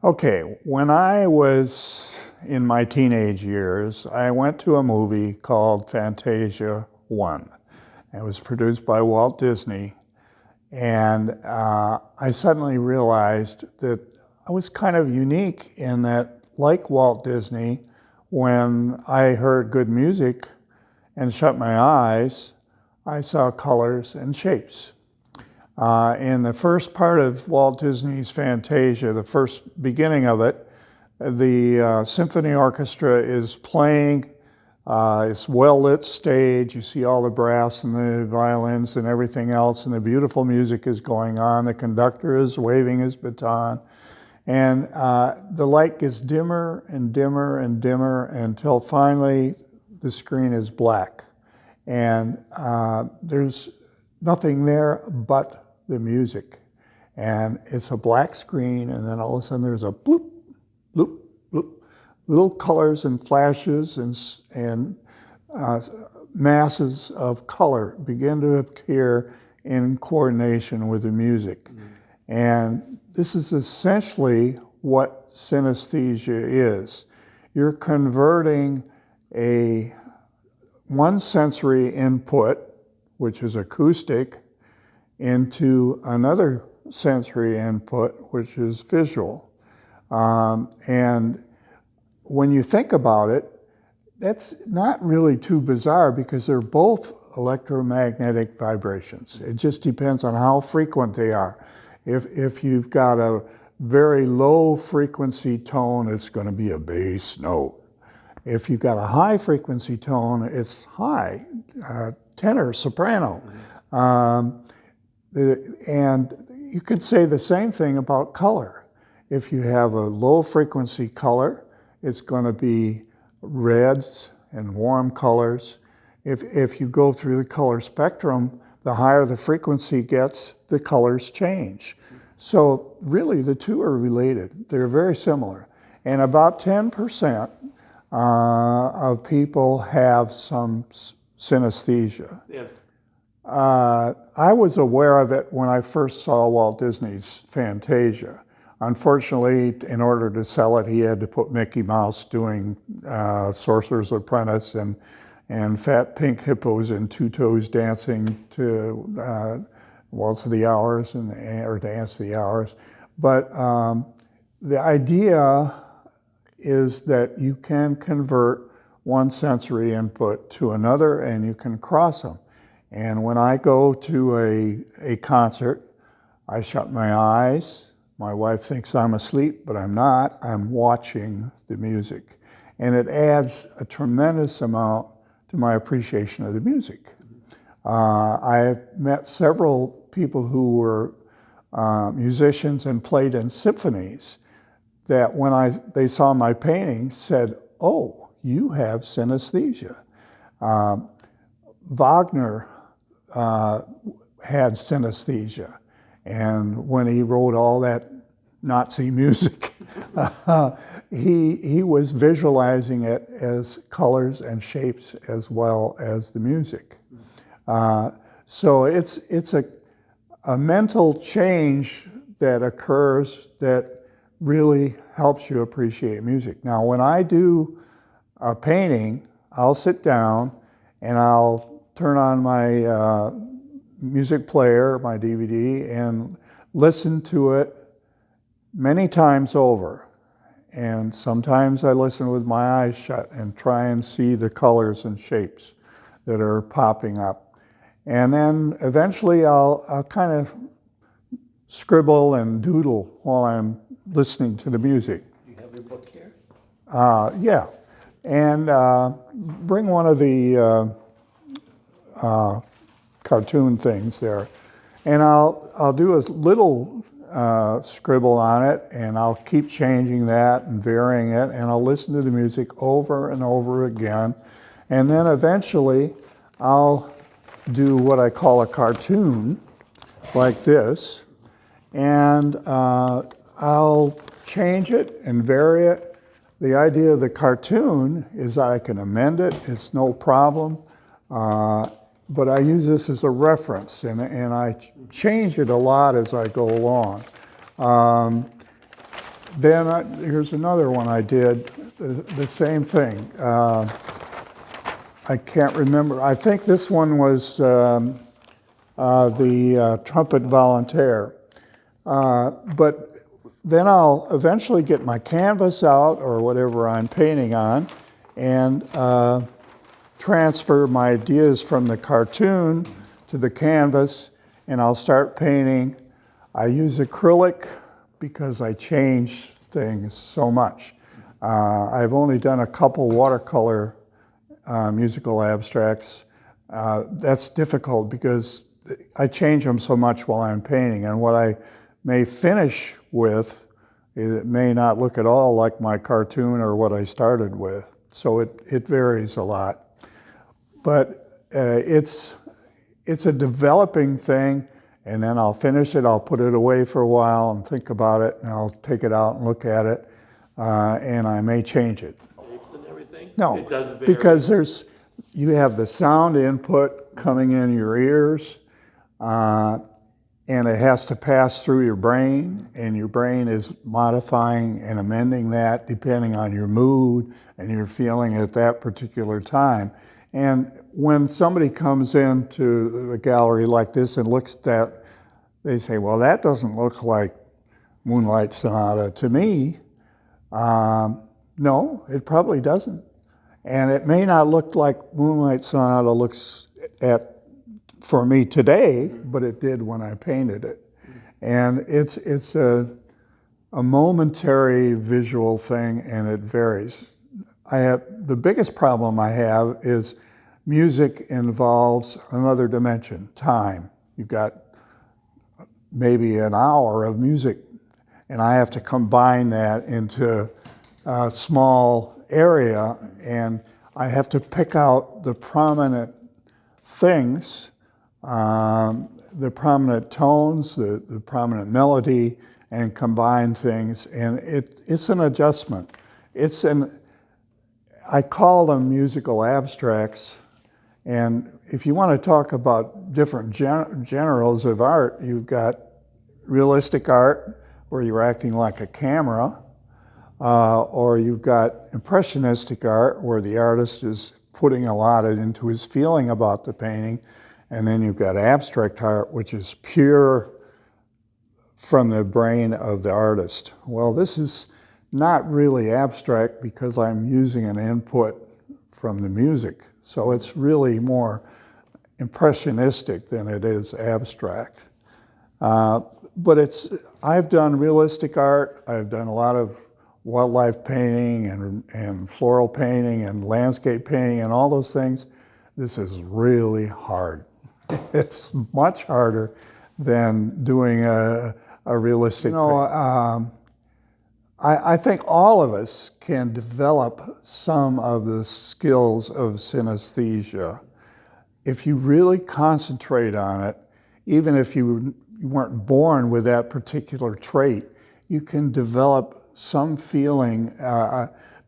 Okay, when I was in my teenage years, I went to a movie called Fantasia 1. It was produced by Walt Disney, and I suddenly realized that I was kind of unique in that, like Walt Disney, when I heard good music and shut my eyes, I saw colors and shapes. In the first part of Walt Disney's Fantasia, the first beginning of it, the symphony orchestra is playing. It's well-lit stage. You see all the brass and the violins and everything else, and the beautiful music is going on. The conductor is waving his baton. And the light gets dimmer and dimmer and dimmer until finally the screen is black. And there's nothing there but the music. And it's a black screen, and then all of a sudden there's a bloop, bloop, bloop. Little colors and flashes and masses of color begin to appear in coordination with the music. Mm-hmm. And this is essentially what synesthesia is. You're converting one sensory input, which is acoustic, into another sensory input, which is visual. And when you think about it, that's not really too bizarre because they're both electromagnetic vibrations. It just depends on how frequent they are. If you've got a very low frequency tone, it's going to be a bass note. If you've got a high frequency tone, it's high, tenor, soprano. Mm-hmm. And you could say the same thing about color. If you have a low frequency color, it's going to be reds and warm colors. If you go through the color spectrum, the higher the frequency gets, the colors change. So really the two are related. They're very similar. And about 10% of people have some synesthesia. Yes. I was aware of it when I first saw Walt Disney's Fantasia. Unfortunately, in order to sell it, he had to put Mickey Mouse doing Sorcerer's Apprentice and fat pink hippos and two toes dancing to Waltz of the Hours or Dance of the Hours. But the idea is that you can convert one sensory input to another, and you can cross them. And when I go to a concert, I shut my eyes. My wife thinks I'm asleep, but I'm not. I'm watching the music. And it adds a tremendous amount to my appreciation of the music. I've met several people who were musicians and played in symphonies that when they saw my paintings said, "Oh, you have synesthesia." Wagner had synesthesia, and when he wrote all that Nazi music, he was visualizing it as colors and shapes as well as the music. So it's a mental change that occurs that really helps you appreciate music. Now, when I do a painting, I'll sit down and I'll turn on my music player, my DVD, and listen to it many times over. And sometimes I listen with my eyes shut and try and see the colors and shapes that are popping up. And then eventually I'll kind of scribble and doodle while I'm listening to the music. You have your book here? Yeah. And bring one of the cartoon things there. And I'll do a little scribble on it, and I'll keep changing that and varying it, and I'll listen to the music over and over again. And then eventually I'll do what I call a cartoon, like this, and I'll change it and vary it. The idea of the cartoon is that I can amend it, it's no problem, but I use this as a reference, and I change it a lot as I go along. Then here's another one I did, the same thing. I can't remember. I think this one was the trumpet volontaire. But then I'll eventually get my canvas out or whatever I'm painting on and transfer my ideas from the cartoon to the canvas, and I'll start painting. I use acrylic because I change things so much. I've only done a couple watercolor musical abstracts. That's difficult because I change them so much while I'm painting, and what I may finish with, it may not look at all like my cartoon or what I started with. So it varies a lot. But it's a developing thing, and then I'll finish it, I'll put it away for a while and think about it, and I'll take it out and look at it, and I may change it. Shapes and everything? No, It does vary. because you have the sound input coming in your ears, and it has to pass through your brain, and your brain is modifying and amending that depending on your mood and your feeling at that particular time. And when somebody comes into a gallery like this and looks at that, they say, well, that doesn't look like Moonlight Sonata to me. No, it probably doesn't. And it may not look like Moonlight Sonata looks for me today, but it did when I painted it. And it's a momentary visual thing, and it varies. The biggest problem I have is music involves another dimension, time. You've got maybe an hour of music, and I have to combine that into a small area, and I have to pick out the prominent things, the prominent tones, the prominent melody, and combine things, and it's an adjustment. I call them musical abstracts, and if you want to talk about different genres of art, you've got realistic art, where you're acting like a camera, or you've got impressionistic art, where the artist is putting a lot into his feeling about the painting, and then you've got abstract art, which is pure from the brain of the artist. Well, this is not really abstract because I'm using an input from the music. So it's really more impressionistic than it is abstract. But I've done realistic art, I've done a lot of wildlife painting and floral painting and landscape painting and all those things. This is really hard. It's much harder than doing a realistic painting. I think all of us can develop some of the skills of synesthesia. If you really concentrate on it, even if you weren't born with that particular trait, you can develop some feeling.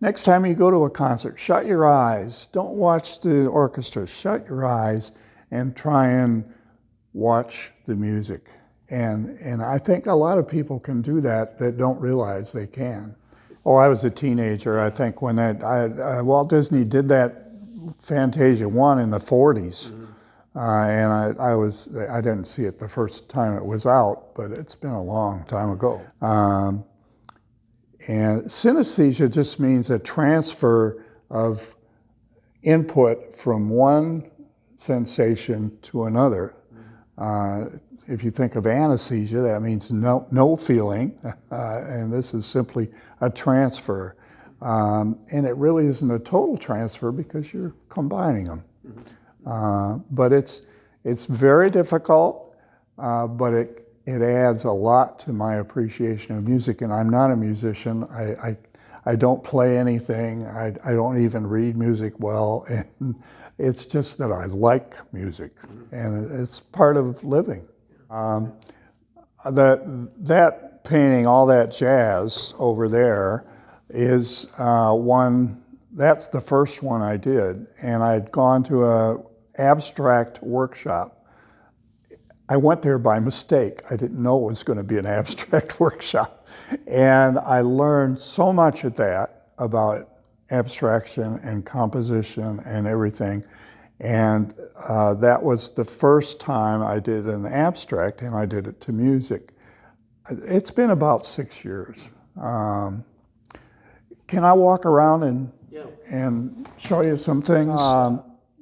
Next time you go to a concert, shut your eyes. Don't watch the orchestra. Shut your eyes and try and watch the music. And I think a lot of people can do that don't realize they can. Oh, I was a teenager, I think, when Walt Disney did that Fantasia 1 in the 40s. And I didn't see it the first time it was out, but it's been a long time ago. And synesthesia just means a transfer of input from one sensation to another. If you think of anesthesia, that means no feeling, and this is simply a transfer. And it really isn't a total transfer because you're combining them. But it's very difficult, but it adds a lot to my appreciation of music. And I'm not a musician. I don't play anything. I don't even read music well. And it's just that I like music, and it's part of living. That painting, all that jazz over there, is that's the first one I did, and I'd gone to an abstract workshop. I went there by mistake. I didn't know it was going to be an abstract workshop. And I learned so much at that about abstraction and composition and everything. And that was the first time I did an abstract, and I did it to music. It's been about 6 years. Can I walk around and show you some things?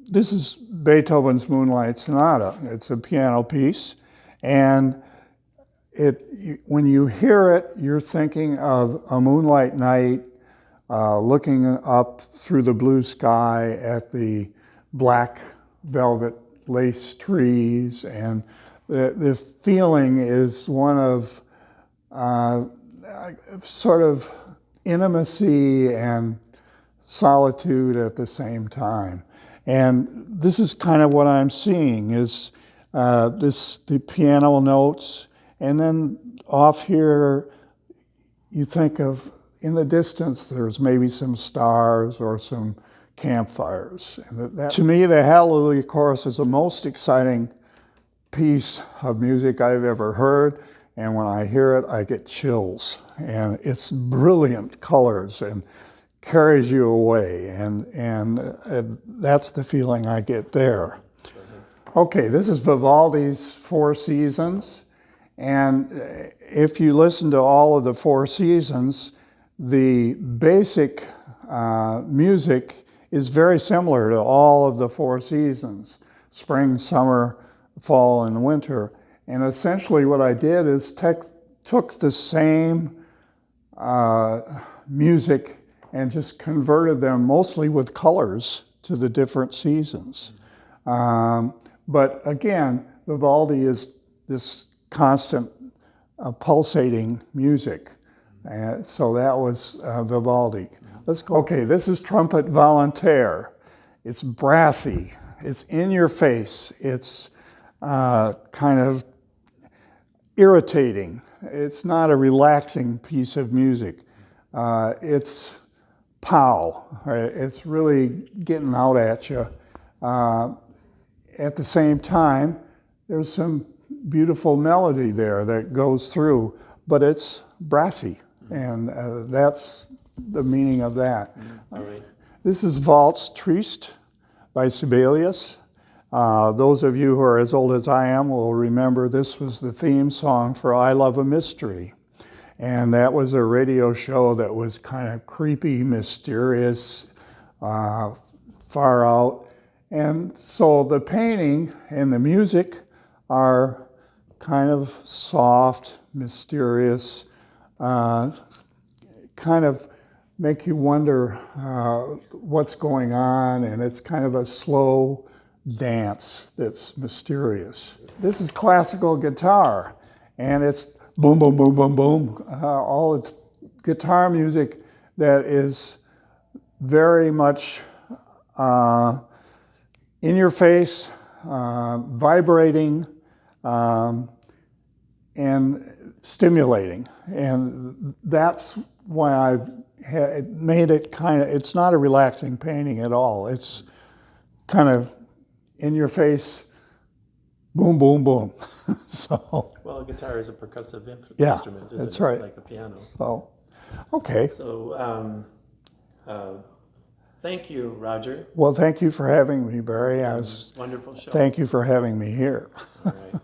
This is Beethoven's Moonlight Sonata. It's a piano piece, and when you hear it, you're thinking of a moonlight night, looking up through the blue sky at the black velvet lace trees, and the feeling is one of sort of intimacy and solitude at the same time. And this is kind of what I'm seeing is the piano notes, and then off here you think of, in the distance, there's maybe some stars or some campfires. And to me, the Hallelujah Chorus is the most exciting piece of music I've ever heard. And when I hear it, I get chills. And it's brilliant colors and carries you away. And that's the feeling I get there. Okay, this is Vivaldi's Four Seasons. And if you listen to all of the Four Seasons, the basic music is very similar to all of the Four Seasons: spring, summer, fall, and winter. And essentially what I did is took the same music and just converted them, mostly with colors, to the different seasons. But again, Vivaldi is this constant pulsating music. So that was Vivaldi. Let's go. Okay, this is Trumpet Volontaire. It's brassy, it's in your face, it's kind of irritating. It's not a relaxing piece of music. It's pow, right? It's really getting out at you. At the same time, there's some beautiful melody there that goes through, but it's brassy, and that's the meaning of that. All right. This is Waltz Triste by Sibelius. Those of you who are as old as I am will remember this was the theme song for I Love a Mystery. And that was a radio show that was kind of creepy, mysterious, far out. And so the painting and the music are kind of soft, mysterious, kind of make you wonder what's going on, and it's kind of a slow dance that's mysterious. This is classical guitar, and it's boom, boom, boom, boom, boom. All it's guitar music that is very much in your face, vibrating, and stimulating. And that's why I've made it kind of, it's not a relaxing painting at all. It's kind of in your face, boom, boom, boom. So. Well, a guitar is a percussive instrument, isn't that's it? right. Like a piano. So, okay. So, thank you, Roger. Well, thank you for having me, Barry. Wonderful show. Thank you for having me here. All right.